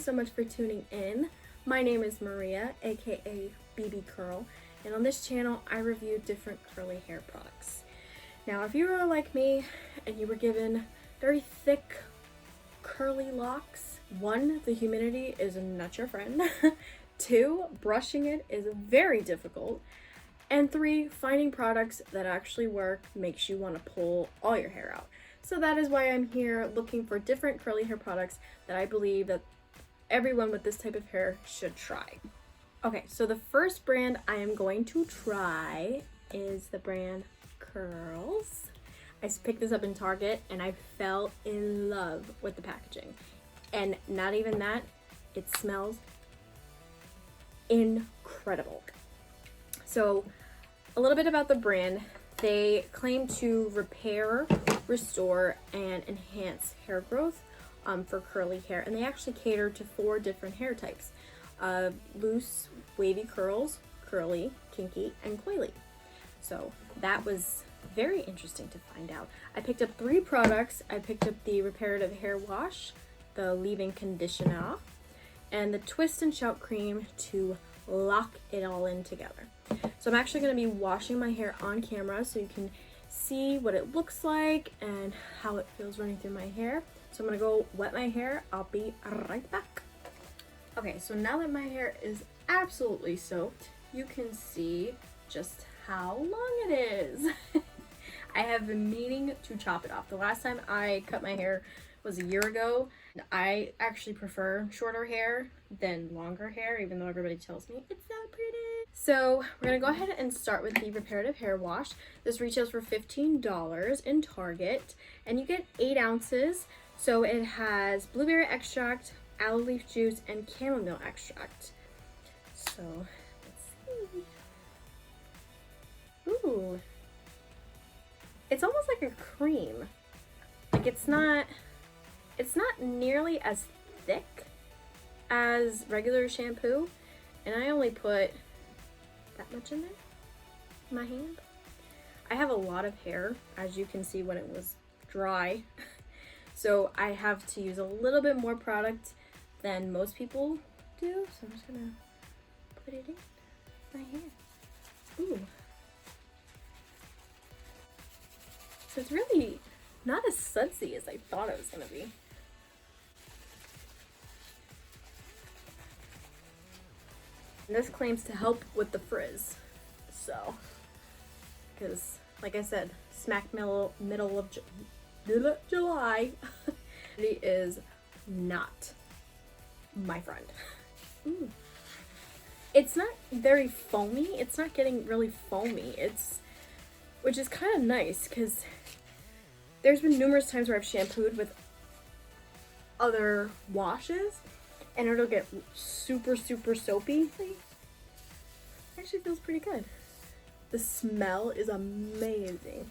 so much for tuning in. My name is Maria, aka Bebe Curl, and on this channel I review different curly hair products. Now if you are like me and you were given very thick curly locks, 1, the humidity is not your friend, 2, brushing it is very difficult, and 3, finding products that actually work makes you want to pull all your hair out. So that is why I'm here looking for different curly hair products that I believe that everyone with this type of hair should try. Okay, so the first brand I am going to try is the brand Curls. I picked this up in Target and I fell in love with the packaging. And not even that, it smells incredible. So a little bit about the brand. They claim to repair, restore, and enhance hair growth for curly hair, and they actually cater to 4 different hair types: loose, wavy curls, curly, kinky, and coily. So that was very interesting to find out. I picked up 3 products. I picked up the Reparative hair wash, the leave-in conditioner, and the twist and shout cream to lock it all in together. So I'm actually going to be washing my hair on camera so you can see what it looks like and how it feels running through my hair. So I'm going to go wet my hair. I'll be right back. Okay, so now that my hair is absolutely soaked, you can see just how long it is. I have been meaning to chop it off. The last time I cut my hair was a year ago. I actually prefer shorter hair than longer hair, even though everybody tells me it's so pretty. So we're gonna go ahead and start with the Reparative hair wash. This retails for $15 in Target, and you get 8 ounces. So it has blueberry extract, aloe leaf juice, and chamomile extract. So let's see. Ooh, it's almost like a cream. Like it's not nearly as thick as regular shampoo, and I only put that much in there, in my hand. I have a lot of hair, as you can see when it was dry, so I have to use a little bit more product than most people do, so I'm just gonna put it in my hair. Ooh. So it's really not as sudsy as I thought it was gonna be. And this claims to help with the frizz. So, because like I said, smack middle of July, it is not my friend. Ooh. It's not very foamy. It's not getting really foamy. Which is kind of nice, because there's been numerous times where I've shampooed with other washes and it'll get super soapy. Actually feels pretty good. The smell is amazing.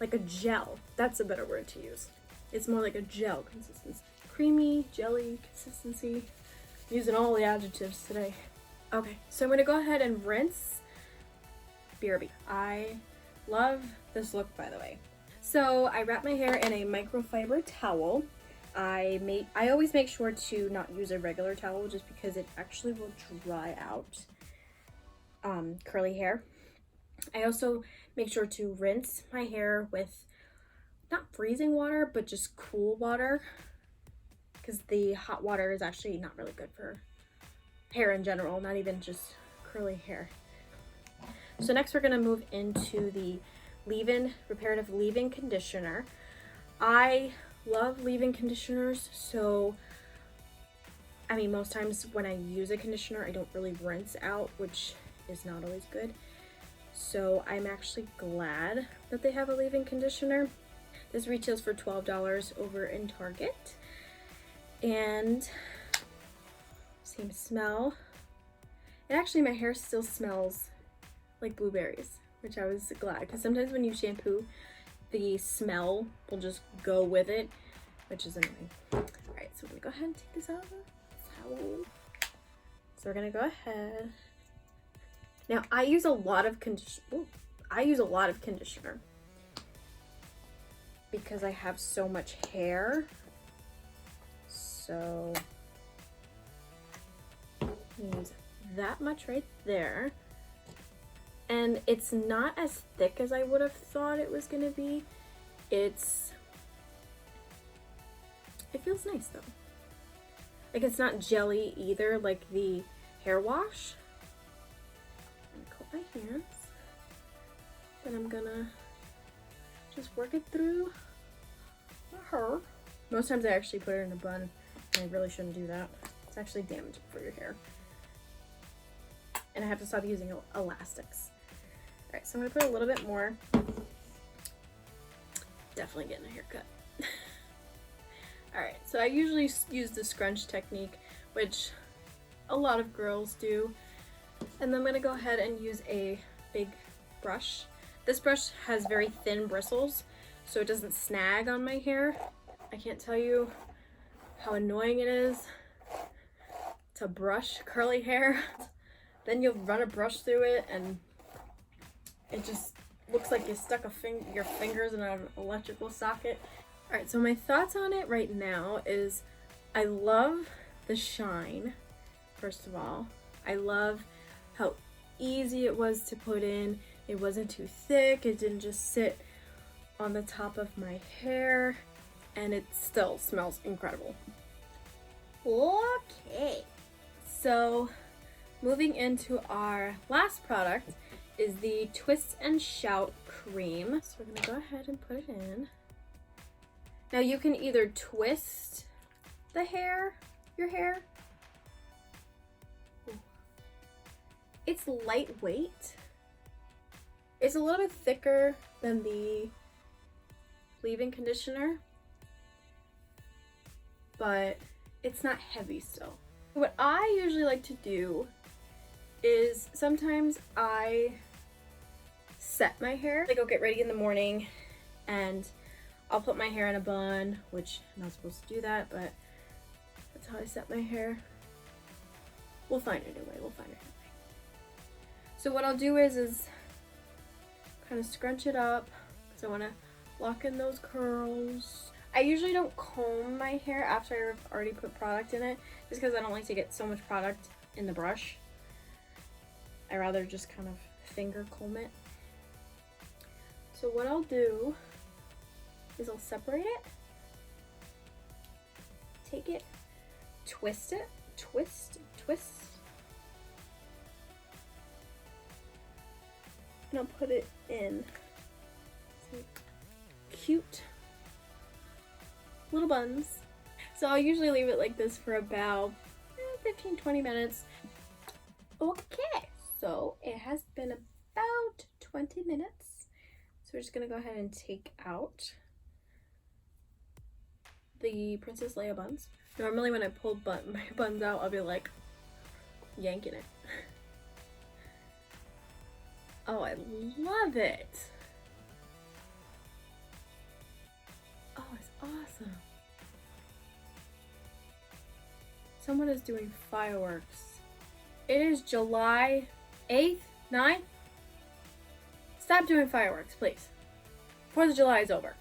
Like a gel. That's a better word to use. It's more like a gel consistency. Creamy, jelly consistency. I'm using all the adjectives today. Okay, so I'm gonna go ahead and rinse. BRB. I love this look, by the way. So I wrap my hair in a microfiber towel. I always make sure to not use a regular towel just because it actually will dry out curly hair. I also make sure to rinse my hair with not freezing water, but just cool water, because the hot water is actually not really good for hair in general, not even just curly hair. So next we're gonna move into the Reparative leave-in conditioner. I love leave-in conditioners, so I mean most times when I use a conditioner I don't really rinse out, which is not always good. So I'm actually glad that they have a leave-in conditioner. This retails for $12 over in Target, and same smell. And actually my hair still smells like blueberries, which I was glad, because sometimes when you shampoo, the smell will just go with it, which is annoying. Alright, so we're gonna go ahead and take this out of the towel. So we're gonna go ahead. Now I use a lot of conditioner because I have so much hair. So use that much right there. And it's not as thick as I would have thought it was gonna be. It feels nice though. Like, it's not jelly either, like the hair wash. I'm gonna coat my hands. Then I'm gonna just work it through my hair. Most times I actually put it in a bun, and I really shouldn't do that. It's actually damaging for your hair. And I have to stop using elastics. Alright, so I'm gonna put a little bit more. Definitely getting a haircut. Alright, so I usually use the scrunch technique, which a lot of girls do. And then I'm gonna go ahead and use a big brush. This brush has very thin bristles, so it doesn't snag on my hair. I can't tell you how annoying it is to brush curly hair. Then you'll run a brush through it and it just looks like you stuck your fingers in an electrical socket. Alright, so my thoughts on it right now is I love the shine, first of all. I love how easy it was to put in. It wasn't too thick, it didn't just sit on the top of my hair, and it still smells incredible. Okay, so moving into our last product is the Twist and Shout Cream. So we're gonna go ahead and put it in. Now you can either twist your hair. Ooh. It's lightweight. It's a little bit thicker than the leave-in conditioner, but it's not heavy still. What I usually like to do is sometimes I set my hair. Like, I'll get ready in the morning and I'll put my hair in a bun, which I'm not supposed to do that, but that's how I set my hair. We'll find a new way, So what I'll do is kind of scrunch it up because I want to lock in those curls. I usually don't comb my hair after I've already put product in it, just because I don't like to get so much product in the brush. I rather just kind of finger comb it. So what I'll do is I'll separate it, take it, twist it, twist, and I'll put it in some cute little buns. So I'll usually leave it like this for about 15-20 minutes. Okay, so it has been about 20 minutes. So we're just gonna go ahead and take out the Princess Leia buns. Normally when I pull my buns out, I'll be like yanking it. Oh, I love it. Oh, it's awesome. Someone is doing fireworks. It is July 8th, 9th. Stop doing fireworks, please. 4th of July is over.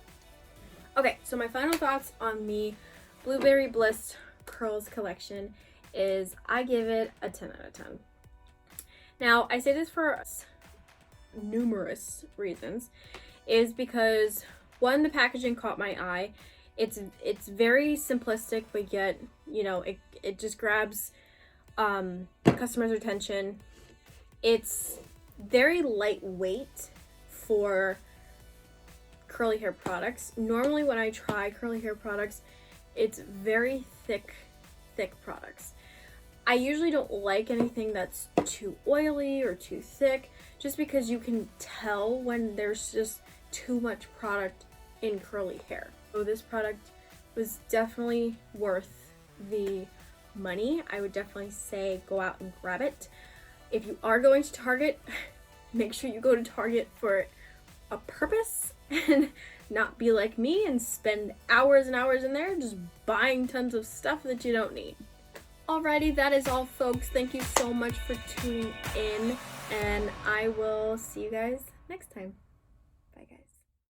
Okay, so my final thoughts on the Blueberry Bliss Curls collection is I give it a 10 out of 10. Now, I say this for numerous reasons, is because one, the packaging caught my eye. It's very simplistic, but yet, you know, it just grabs customers' attention. It's very lightweight for curly hair products. Normally when I try curly hair products, it's very thick products. I usually don't like anything that's too oily or too thick, just because you can tell when there's just too much product in curly hair. So this product was definitely worth the money. I would definitely say go out and grab it. If you are going to Target, make sure you go to Target for a purpose and not be like me and spend hours and hours in there just buying tons of stuff that you don't need. Alrighty, that is all, folks. Thank you so much for tuning in, and I will see you guys next time. Bye, guys.